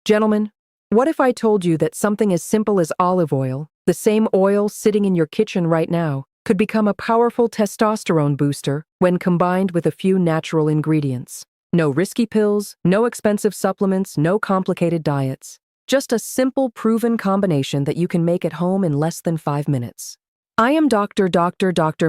Gentlemen, what if I told you that something as simple as olive oil, the same oil sitting in your kitchen right now, could become a powerful testosterone booster when combined with a few natural ingredients? No risky pills, no expensive supplements, no complicated diets. Just a simple, proven combination that you can make at home in less than 5 minutes. I am Dr.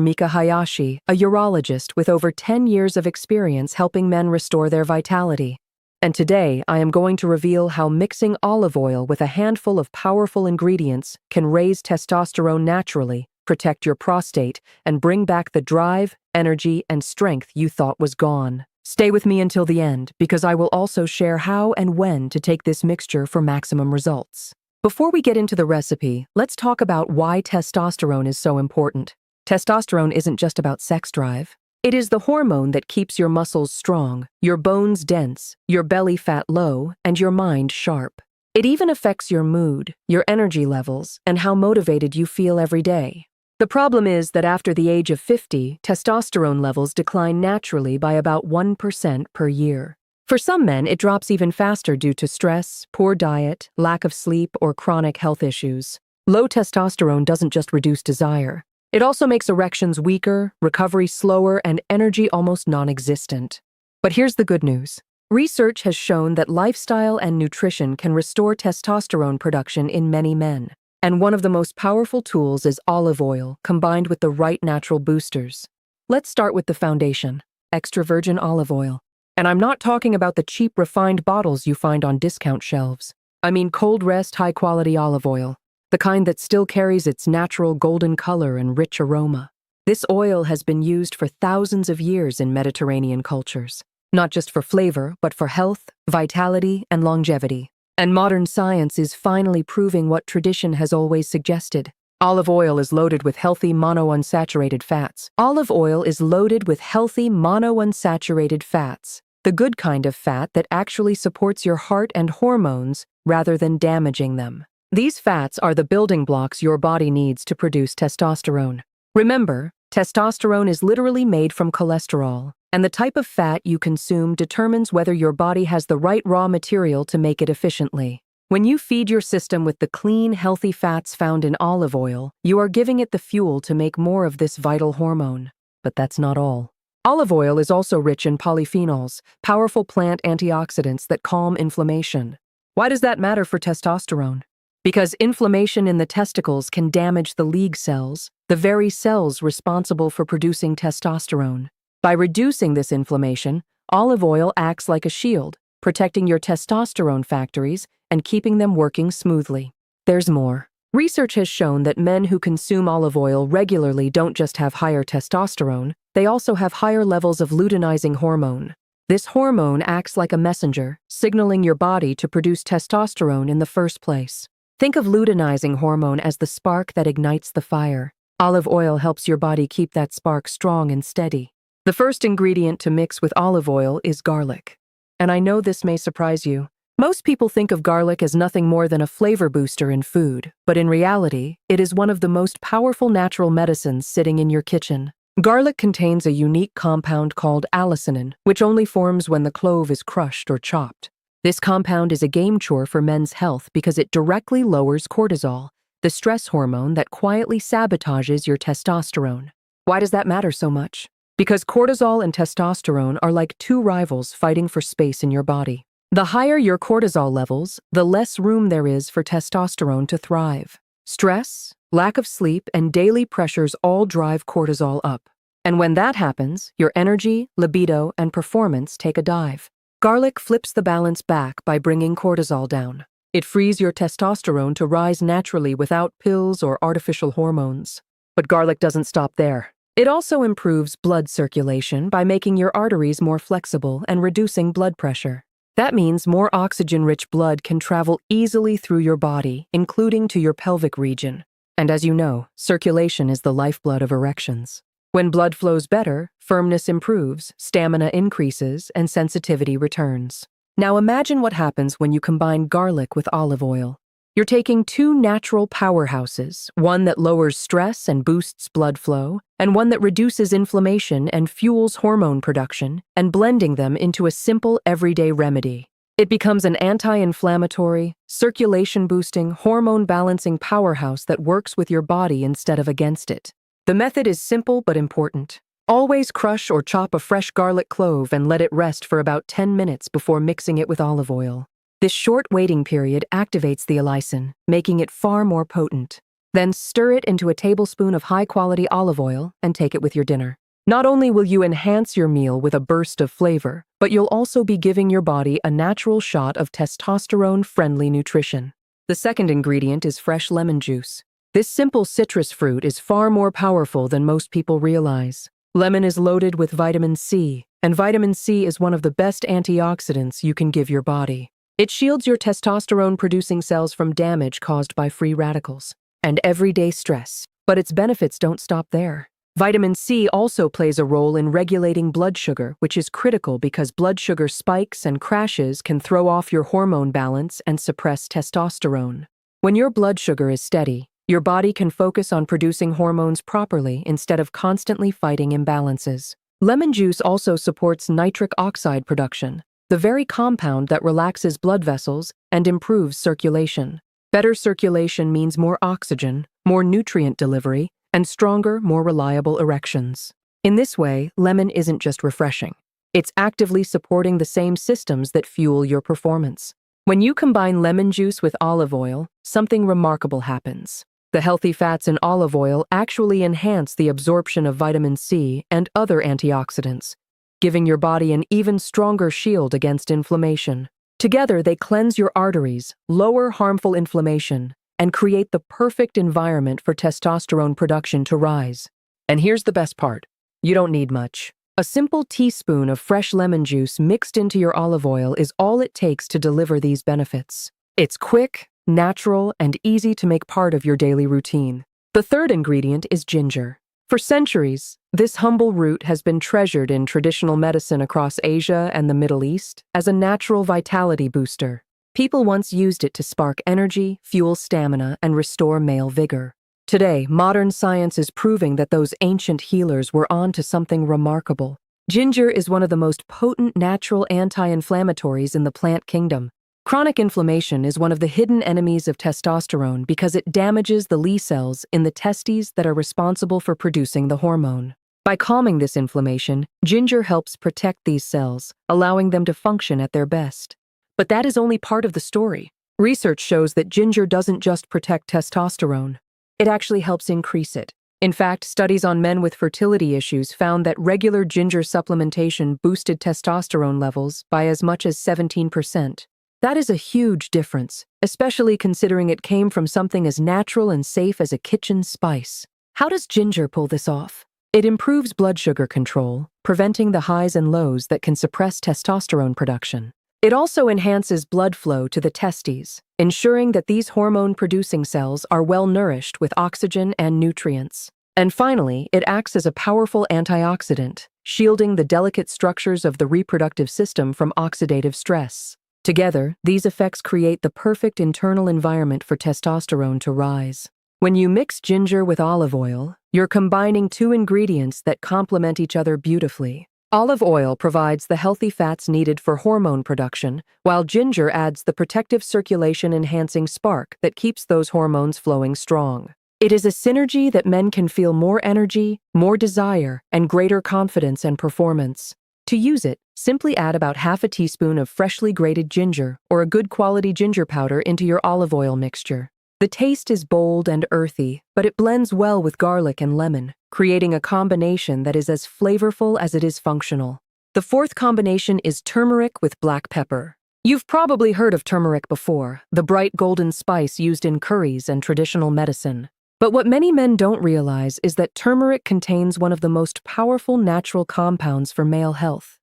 Mika Hayashi, a urologist with over 10 years of experience helping men restore their vitality. And today, I am going to reveal how mixing olive oil with a handful of powerful ingredients can raise testosterone naturally, protect your prostate, and bring back the drive, energy, and strength you thought was gone. Stay with me until the end, because I will also share how and when to take this mixture for maximum results. Before we get into the recipe, let's talk about why testosterone is so important. Testosterone isn't just about sex drive. It is the hormone that keeps your muscles strong, your bones dense, your belly fat low, and your mind sharp. It even affects your mood, your energy levels, and how motivated you feel every day. The problem is that after the age of 50, testosterone levels decline naturally by about 1% per year. For some men, it drops even faster due to stress, poor diet, lack of sleep, or chronic health issues. Low testosterone doesn't just reduce desire. It also makes erections weaker, recovery slower, and energy almost non-existent. But here's the good news. Research has shown that lifestyle and nutrition can restore testosterone production in many men. And one of the most powerful tools is olive oil, combined with the right natural boosters. Let's start with the foundation, extra virgin olive oil. And I'm not talking about the cheap refined bottles you find on discount shelves. I mean cold-pressed, high-quality olive oil. The kind that still carries its natural golden color and rich aroma. This oil has been used for thousands of years in Mediterranean cultures, not just for flavor, but for health, vitality, and longevity. And modern science is finally proving what tradition has always suggested. Olive oil is loaded with healthy monounsaturated fats. Olive oil is loaded with healthy monounsaturated fats, the good kind of fat that actually supports your heart and hormones rather than damaging them. These fats are the building blocks your body needs to produce testosterone. Remember, testosterone is literally made from cholesterol, and the type of fat you consume determines whether your body has the right raw material to make it efficiently. When you feed your system with the clean, healthy fats found in olive oil, you are giving it the fuel to make more of this vital hormone. But that's not all. Olive oil is also rich in polyphenols, powerful plant antioxidants that calm inflammation. Why does that matter for testosterone? Because inflammation in the testicles can damage the Leydig cells, the very cells responsible for producing testosterone. By reducing this inflammation, olive oil acts like a shield, protecting your testosterone factories and keeping them working smoothly. There's more. Research has shown that men who consume olive oil regularly don't just have higher testosterone, they also have higher levels of luteinizing hormone. This hormone acts like a messenger, signaling your body to produce testosterone in the first place. Think of luteinizing hormone as the spark that ignites the fire. Olive oil helps your body keep that spark strong and steady. The first ingredient to mix with olive oil is garlic. And I know this may surprise you. Most people think of garlic as nothing more than a flavor booster in food, but in reality, it is one of the most powerful natural medicines sitting in your kitchen. Garlic contains a unique compound called allicinin, which only forms when the clove is crushed or chopped. This compound is a game changer for men's health because it directly lowers cortisol, the stress hormone that quietly sabotages your testosterone. Why does that matter so much? Because cortisol and testosterone are like two rivals fighting for space in your body. The higher your cortisol levels, the less room there is for testosterone to thrive. Stress, lack of sleep, and daily pressures all drive cortisol up. And when that happens, your energy, libido, and performance take a dive. Garlic flips the balance back by bringing cortisol down. It frees your testosterone to rise naturally without pills or artificial hormones. But garlic doesn't stop there. It also improves blood circulation by making your arteries more flexible and reducing blood pressure. That means more oxygen-rich blood can travel easily through your body, including to your pelvic region. And as you know, circulation is the lifeblood of erections. When blood flows better, firmness improves, stamina increases, and sensitivity returns. Now imagine what happens when you combine garlic with olive oil. You're taking two natural powerhouses, one that lowers stress and boosts blood flow, and one that reduces inflammation and fuels hormone production, and blending them into a simple everyday remedy. It becomes an anti-inflammatory, circulation-boosting, hormone-balancing powerhouse that works with your body instead of against it. The method is simple but important. Always crush or chop a fresh garlic clove and let it rest for about 10 minutes before mixing it with olive oil. This short waiting period activates the allicin, making it far more potent. Then stir it into a tablespoon of high-quality olive oil and take it with your dinner. Not only will you enhance your meal with a burst of flavor, but you'll also be giving your body a natural shot of testosterone-friendly nutrition. The second ingredient is fresh lemon juice. This simple citrus fruit is far more powerful than most people realize. Lemon is loaded with vitamin C, and vitamin C is one of the best antioxidants you can give your body. It shields your testosterone-producing cells from damage caused by free radicals and everyday stress. But its benefits don't stop there. Vitamin C also plays a role in regulating blood sugar, which is critical because blood sugar spikes and crashes can throw off your hormone balance and suppress testosterone. When your blood sugar is steady, your body can focus on producing hormones properly instead of constantly fighting imbalances. Lemon juice also supports nitric oxide production, the very compound that relaxes blood vessels and improves circulation. Better circulation means more oxygen, more nutrient delivery, and stronger, more reliable erections. In this way, lemon isn't just refreshing. It's actively supporting the same systems that fuel your performance. When you combine lemon juice with olive oil, something remarkable happens. The healthy fats in olive oil actually enhance the absorption of vitamin C and other antioxidants, giving your body an even stronger shield against inflammation. Together, they cleanse your arteries, lower harmful inflammation, and create the perfect environment for testosterone production to rise. And here's the best part. You don't need much. A simple teaspoon of fresh lemon juice mixed into your olive oil is all it takes to deliver these benefits. It's quick, natural, and easy to make part of your daily routine. The third ingredient is ginger. For centuries, this humble root has been treasured in traditional medicine across Asia and the Middle East as a natural vitality booster. People once used it to spark energy, fuel stamina, and restore male vigor. Today, modern science is proving that those ancient healers were on to something remarkable. Ginger is one of the most potent natural anti-inflammatories in the plant kingdom. Chronic inflammation is one of the hidden enemies of testosterone because it damages the Li cells in the testes that are responsible for producing the hormone. By calming this inflammation, ginger helps protect these cells, allowing them to function at their best. But that is only part of the story. Research shows that ginger doesn't just protect testosterone. It actually helps increase it. In fact, studies on men with fertility issues found that regular ginger supplementation boosted testosterone levels by as much as 17%. That is a huge difference, especially considering it came from something as natural and safe as a kitchen spice. How does ginger pull this off? It improves blood sugar control, preventing the highs and lows that can suppress testosterone production. It also enhances blood flow to the testes, ensuring that these hormone-producing cells are well-nourished with oxygen and nutrients. And finally, it acts as a powerful antioxidant, shielding the delicate structures of the reproductive system from oxidative stress. Together, these effects create the perfect internal environment for testosterone to rise. When you mix ginger with olive oil, you're combining two ingredients that complement each other beautifully. Olive oil provides the healthy fats needed for hormone production, while ginger adds the protective circulation-enhancing spark that keeps those hormones flowing strong. It is a synergy that men can feel more energy, more desire, and greater confidence and performance. To use it, simply add about half a teaspoon of freshly grated ginger or a good quality ginger powder into your olive oil mixture. The taste is bold and earthy, but it blends well with garlic and lemon, creating a combination that is as flavorful as it is functional. The fourth combination is turmeric with black pepper. You've probably heard of turmeric before, the bright golden spice used in curries and traditional medicine. But what many men don't realize is that turmeric contains one of the most powerful natural compounds for male health: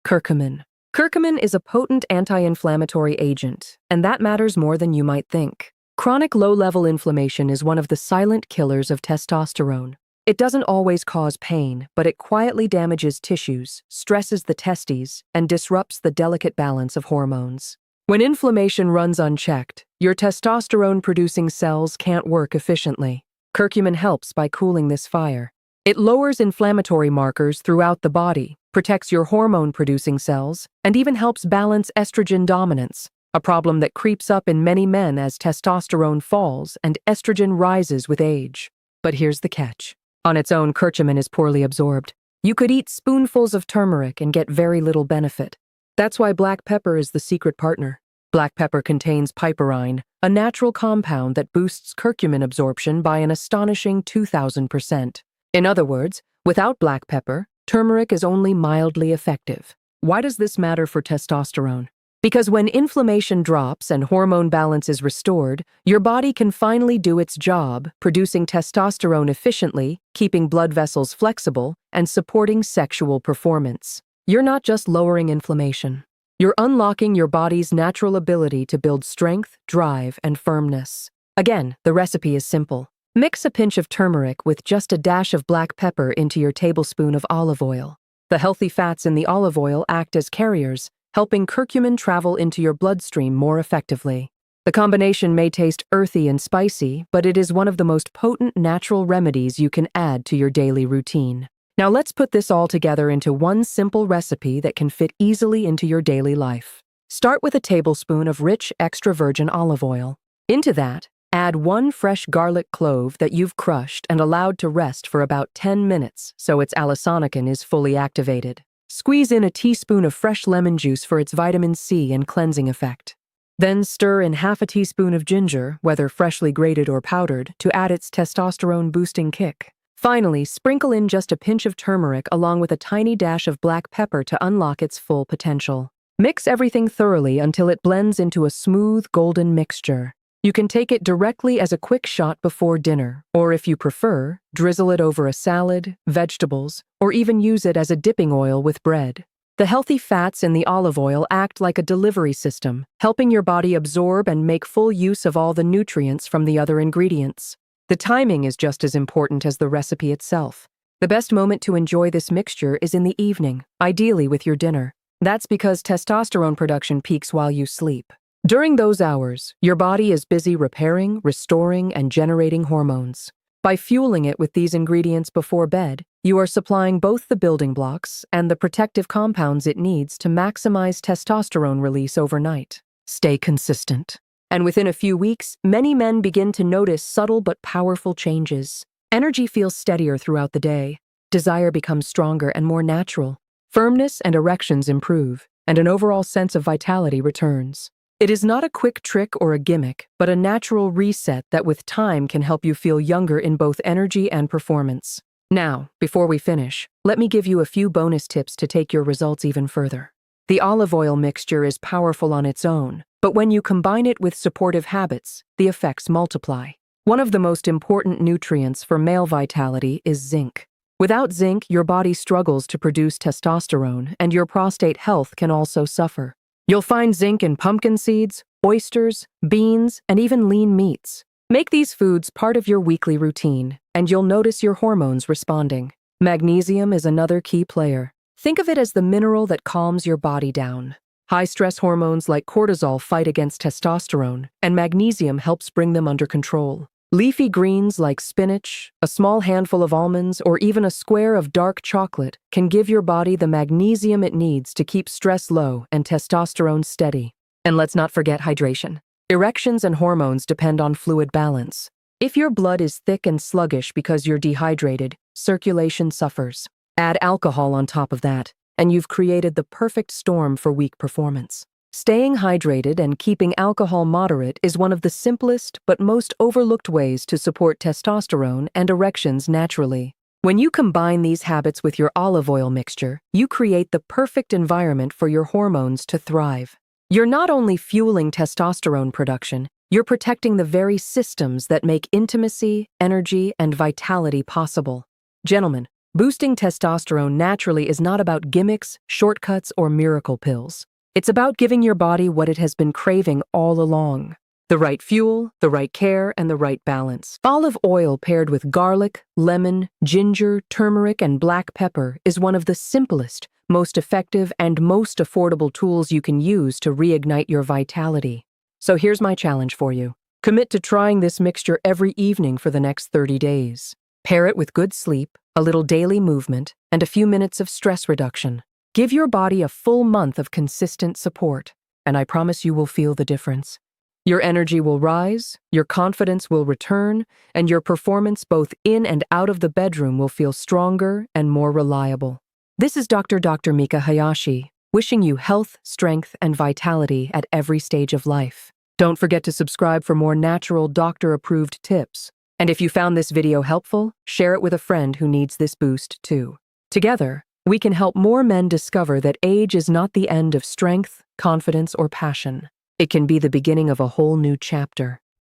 curcumin. Curcumin is a potent anti-inflammatory agent, and that matters more than you might think. Chronic low-level inflammation is one of the silent killers of testosterone. It doesn't always cause pain, but it quietly damages tissues, stresses the testes, and disrupts the delicate balance of hormones. When inflammation runs unchecked, your testosterone-producing cells can't work efficiently. Curcumin helps by cooling this fire. It lowers inflammatory markers throughout the body, protects your hormone-producing cells, and even helps balance estrogen dominance, a problem that creeps up in many men as testosterone falls and estrogen rises with age. But here's the catch. On its own, curcumin is poorly absorbed. You could eat spoonfuls of turmeric and get very little benefit. That's why black pepper is the secret partner. Black pepper contains piperine, a natural compound that boosts curcumin absorption by an astonishing 2,000%. In other words, without black pepper, turmeric is only mildly effective. Why does this matter for testosterone? Because when inflammation drops and hormone balance is restored, your body can finally do its job, producing testosterone efficiently, keeping blood vessels flexible, and supporting sexual performance. You're not just lowering inflammation. You're unlocking your body's natural ability to build strength, drive, and firmness. Again, the recipe is simple. Mix a pinch of turmeric with just a dash of black pepper into your tablespoon of olive oil. The healthy fats in the olive oil act as carriers, helping curcumin travel into your bloodstream more effectively. The combination may taste earthy and spicy, but it is one of the most potent natural remedies you can add to your daily routine. Now let's put this all together into one simple recipe that can fit easily into your daily life. Start with a tablespoon of rich extra virgin olive oil. Into that, add 1 fresh garlic clove that you've crushed and allowed to rest for about 10 minutes so its allisonican is fully activated. Squeeze in a teaspoon of fresh lemon juice for its vitamin C and cleansing effect. Then stir in half a teaspoon of ginger, whether freshly grated or powdered, to add its testosterone-boosting kick. Finally, sprinkle in just a pinch of turmeric along with a tiny dash of black pepper to unlock its full potential. Mix everything thoroughly until it blends into a smooth, golden mixture. You can take it directly as a quick shot before dinner, or if you prefer, drizzle it over a salad, vegetables, or even use it as a dipping oil with bread. The healthy fats in the olive oil act like a delivery system, helping your body absorb and make full use of all the nutrients from the other ingredients. The timing is just as important as the recipe itself. The best moment to enjoy this mixture is in the evening, ideally with your dinner. That's because testosterone production peaks while you sleep. During those hours, your body is busy repairing, restoring, and generating hormones. By fueling it with these ingredients before bed, you are supplying both the building blocks and the protective compounds it needs to maximize testosterone release overnight. Stay consistent. And within a few weeks, many men begin to notice subtle but powerful changes. Energy feels steadier throughout the day. Desire becomes stronger and more natural. Firmness and erections improve, and an overall sense of vitality returns. It is not a quick trick or a gimmick, but a natural reset that with time can help you feel younger in both energy and performance. Now, before we finish, let me give you a few bonus tips to take your results even further. The olive oil mixture is powerful on its own, but when you combine it with supportive habits, the effects multiply. One of the most important nutrients for male vitality is zinc. Without zinc, your body struggles to produce testosterone, and your prostate health can also suffer. You'll find zinc in pumpkin seeds, oysters, beans, and even lean meats. Make these foods part of your weekly routine, and you'll notice your hormones responding. Magnesium is another key player. Think of it as the mineral that calms your body down. High-stress hormones like cortisol fight against testosterone, and magnesium helps bring them under control. Leafy greens like spinach, a small handful of almonds, or even a square of dark chocolate can give your body the magnesium it needs to keep stress low and testosterone steady. And let's not forget hydration. Erections and hormones depend on fluid balance. If your blood is thick and sluggish because you're dehydrated, circulation suffers. Add alcohol on top of that, and you've created the perfect storm for weak performance. Staying hydrated and keeping alcohol moderate is one of the simplest but most overlooked ways to support testosterone and erections naturally. When you combine these habits with your olive oil mixture, you create the perfect environment for your hormones to thrive. You're not only fueling testosterone production, you're protecting the very systems that make intimacy, energy, and vitality possible. Gentlemen, boosting testosterone naturally is not about gimmicks, shortcuts, or miracle pills. It's about giving your body what it has been craving all along. The right fuel, the right care, and the right balance. Olive oil paired with garlic, lemon, ginger, turmeric, and black pepper is one of the simplest, most effective, and most affordable tools you can use to reignite your vitality. So here's my challenge for you. Commit to trying this mixture every evening for the next 30 days. Pair it with good sleep, a little daily movement, and a few minutes of stress reduction. Give your body a full month of consistent support, and I promise you will feel the difference. Your energy will rise, your confidence will return, and your performance both in and out of the bedroom will feel stronger and more reliable. This is Dr. Mika Hayashi, wishing you health, strength, and vitality at every stage of life. Don't forget to subscribe for more natural, doctor-approved tips. And if you found this video helpful, share it with a friend who needs this boost too. Together, we can help more men discover that age is not the end of strength, confidence, or passion. It can be the beginning of a whole new chapter.